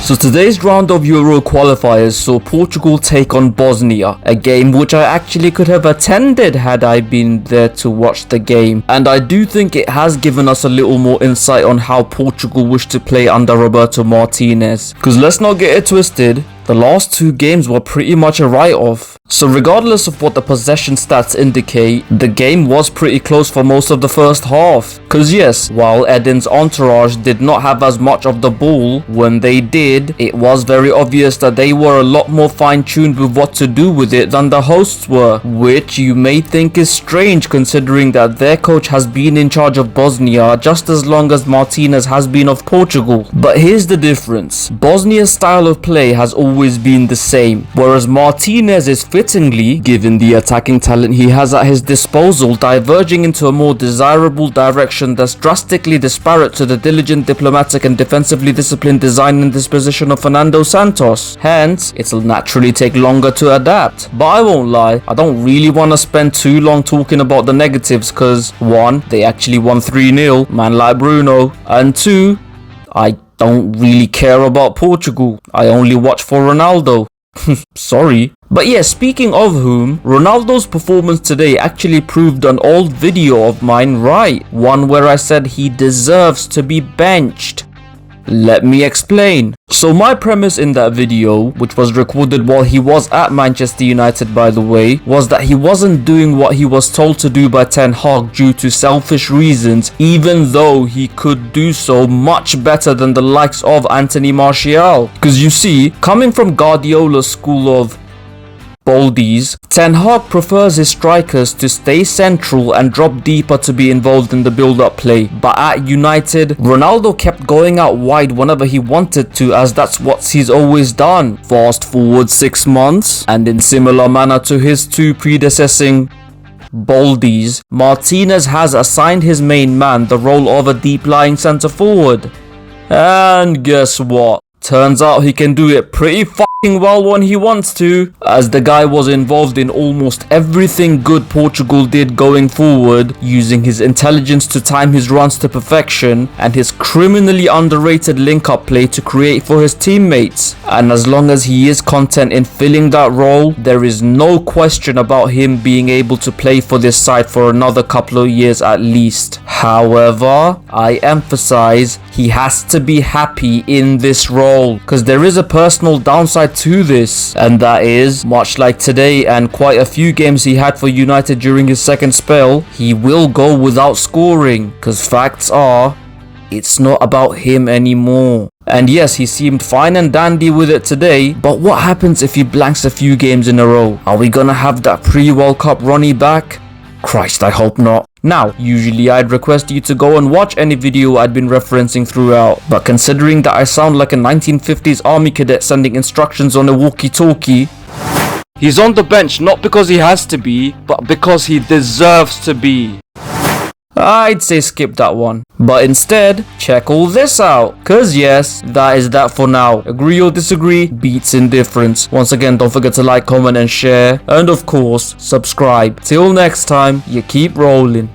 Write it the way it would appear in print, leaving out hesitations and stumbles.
So today's round of Euro qualifiers saw Portugal take on Bosnia, a game which I actually could have attended had I been there to watch the game, and I do think it has given us a little more insight on how Portugal wish to play under Roberto Martinez. Because let's not get it twisted, the last two games were pretty much a write-off. So regardless of what the possession stats indicate, the game was pretty close for most of the first half. Cause yes, while Edin's entourage did not have as much of the ball, when they did, it was very obvious that they were a lot more fine-tuned with what to do with it than the hosts were, which you may think is strange considering that their coach has been in charge of Bosnia just as long as Martinez has been of Portugal. But here's the difference. Bosnia's style of play has always been the same, whereas Martinez is fittingly, given the attacking talent he has at his disposal, diverging into a more desirable direction that's drastically disparate to the diligent, diplomatic and defensively disciplined design and disposition of Fernando Santos. Hence, it'll naturally take longer to adapt. But I won't lie, I don't really want to spend too long talking about the negatives cause 1. They actually won 3-0, man like Bruno, and 2. I don't really care about Portugal. I only watch for Ronaldo. Sorry. But yeah, speaking of whom, Ronaldo's performance today actually proved an old video of mine right. One where I said he deserves to be benched. Let me explain. So my premise in that video, which was recorded while he was at Manchester United by the way, was that he wasn't doing what he was told to do by Ten Hag due to selfish reasons, even though he could do so much better than the likes of Anthony Martial. Because you see, coming from Guardiola's school of Boldies, Ten Hag prefers his strikers to stay central and drop deeper to be involved in the build-up play. But at United, Ronaldo kept going out wide whenever he wanted to, as that's what he's always done. Fast forward 6 months, and in similar manner to his two predecessing Boldies, Martinez has assigned his main man the role of a deep-lying centre forward. And guess what? Turns out he can do it pretty fucking well when he wants to, as the guy was involved in almost everything good Portugal did going forward, using his intelligence to time his runs to perfection and his criminally underrated link-up play to create for his teammates. And as long as he is content in filling that role, there is no question about him being able to play for this side for another couple of years at least. However, I emphasize, he has to be happy in this role, because there is a personal downside to this, and that is, much like today and quite a few games he had for United during his second spell, he will go without scoring, because facts are, it's not about him anymore. And yes, he seemed fine and dandy with it today, but what happens if he blanks a few games in a row? Are we gonna have that pre-World Cup Ronnie back? Christ, I hope not. Now, usually I'd request you to go and watch any video I'd been referencing throughout, but considering that I sound like a 1950s army cadet sending instructions on a walkie-talkie, he's on the bench not because he has to be, but because he deserves to be. I'd say skip that one, but instead, check all this out, cause yes, that is that for now. Agree or disagree, beats indifference. Once again, don't forget to like, comment and share, and of course, subscribe. Till next time, you keep rolling.